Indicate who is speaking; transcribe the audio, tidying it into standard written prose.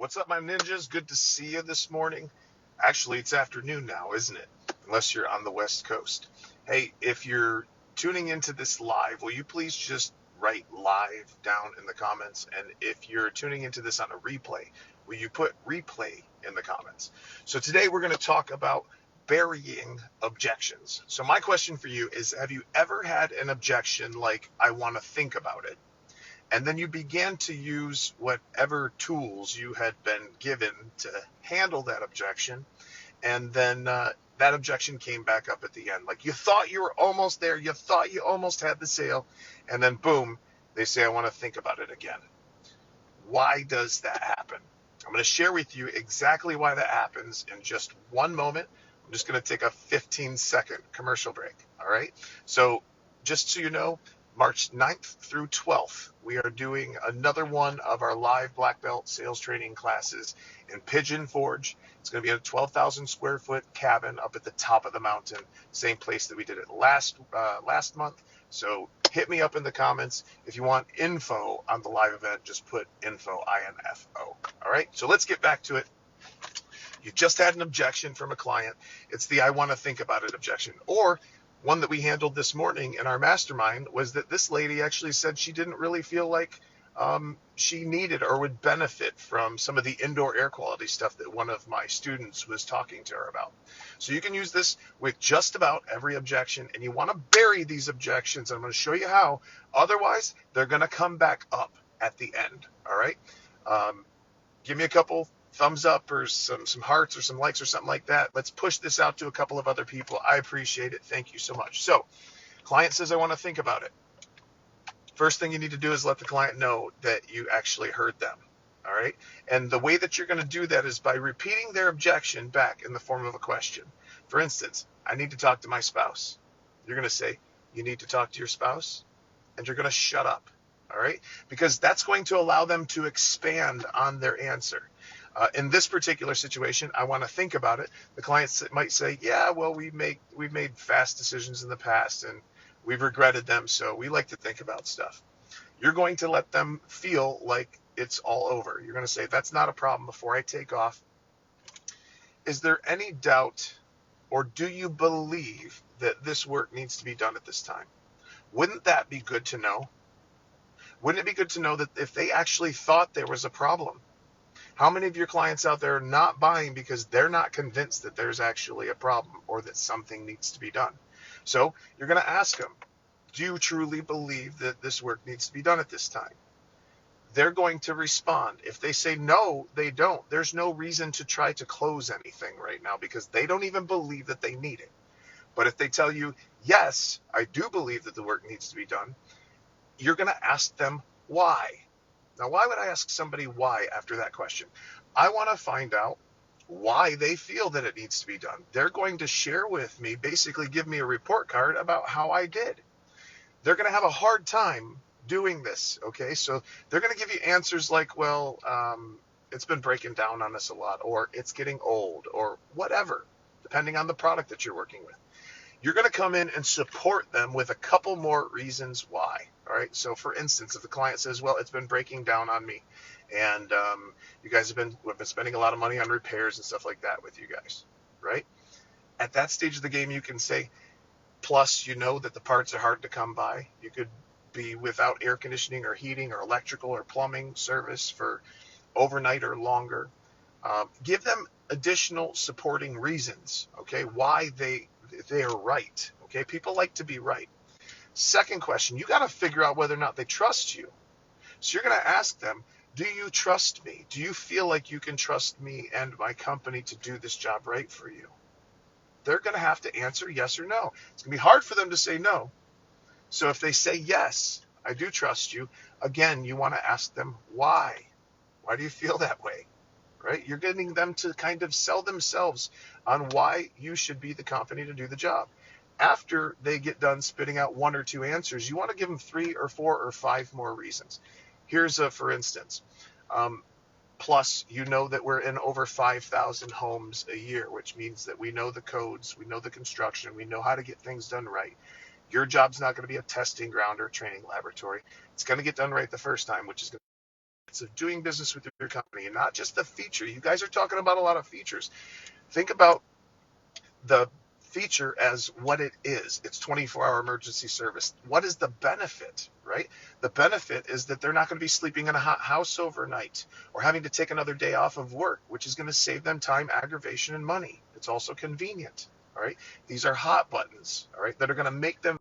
Speaker 1: What's up, my ninjas? Good to see you this morning. Actually, it's afternoon now, isn't it? Unless you're on the West Coast. Hey, if you're tuning into this live, will you please just write live down in the comments? And if you're tuning into this on a replay, will you put replay in the comments? So today we're going to talk about burying objections. So my question for you is, have you ever had an objection like, I want to think about it? And then you began to use whatever tools you had been given to handle that objection. And then that objection came back up at the end. Like you thought you were almost there. You thought you almost had the sale. And then boom, they say, I want to think about it again. Why does that happen? I'm going to share with you exactly why that happens in just one moment. I'm just going to take a 15-second commercial break. All right. So just so you know, March 9th through 12th, we are doing another one of our live black belt sales training classes in Pigeon Forge. It's going to be a 12,000 square foot cabin up at the top of the mountain, same place that we did it last month. So hit me up in the comments. If you want info on the live event, just put info, I-N-F-O. All right, so let's get back to it. You just had an objection from a client. It's the I want to think about it objection. Or one that we handled this morning in our mastermind was that this lady actually said she didn't really feel like she needed or would benefit from some of the indoor air quality stuff that one of my students was talking to her about. So you can use this with just about every objection, and you want to bury these objections. I'm going to show you how. Otherwise, they're going to come back up at the end. All right. Give me a couple thumbs up or some hearts or some likes or something like that. Let's push this out to a couple of other people. I appreciate it. Thank you so much. So client says, I want to think about it. First thing you need to do is let the client know that you actually heard them. All right. And the way that you're going to do that is by repeating their objection back in the form of a question. For instance, I need to talk to my spouse. You're going to say, you need to talk to your spouse, and you're going to shut up. All right. Because that's going to allow them to expand on their answer. In this particular situation, I want to think about it. The client might say, yeah, well, we've made fast decisions in the past and we've regretted them, so we like to think about stuff. You're going to let them feel like it's all over. You're going to say, that's not a problem. Before I take off, is there any doubt, or do you believe that this work needs to be done at this time? Wouldn't that be good to know? Wouldn't it be good to know that if they actually thought there was a problem? How many of your clients out there are not buying because they're not convinced that there's actually a problem or that something needs to be done? So you're going to ask them, do you truly believe that this work needs to be done at this time? They're going to respond. If they say no, they don't. There's no reason to try to close anything right now because they don't even believe that they need it. But if they tell you, yes, I do believe that the work needs to be done, you're going to ask them why. Now, why would I ask somebody why after that question? I want to find out why they feel that it needs to be done. They're going to share with me, basically give me a report card about how I did. They're going to have a hard time doing this, okay? So they're going to give you answers like, well, it's been breaking down on us a lot, or it's getting old, or whatever, depending on the product that you're working with. You're going to come in and support them with a couple more reasons why. All right. So for instance, if the client says, well, it's been breaking down on me and you guys have been spending a lot of money on repairs and stuff like that with you guys. Right. At that stage of the game, you can say, plus, you know that the parts are hard to come by. You could be without air conditioning or heating or electrical or plumbing service for overnight or longer. Give them additional supporting reasons. Okay. Why they are right. Okay. People like to be right. Second question, you got to figure out whether or not they trust you. So you're going to ask them, do you trust me? Do you feel like you can trust me and my company to do this job right for you? They're going to have to answer yes or no. It's going to be hard for them to say no. So if they say yes, I do trust you, again, you want to ask them why. Why do you feel that way? Right? You're getting them to kind of sell themselves on why you should be the company to do the job. After they get done spitting out one or two answers, you want to give them 3 or 4 or 5 more reasons. Here's a, for instance, plus, you know that we're in over 5,000 homes a year, which means that we know the codes, we know the construction, we know how to get things done right. Your job's not going to be a testing ground or a training laboratory. It's going to get done right the first time, which is going of doing business with your company, and not just the feature. You guys are talking about a lot of features. Think about the feature as what it is. It's 24-hour emergency service. What is the benefit, right? The benefit is that they're not going to be sleeping in a hot house overnight or having to take another day off of work, which is going to save them time, aggravation, and money. It's also convenient. All right. These are hot buttons, all right, that are going to make them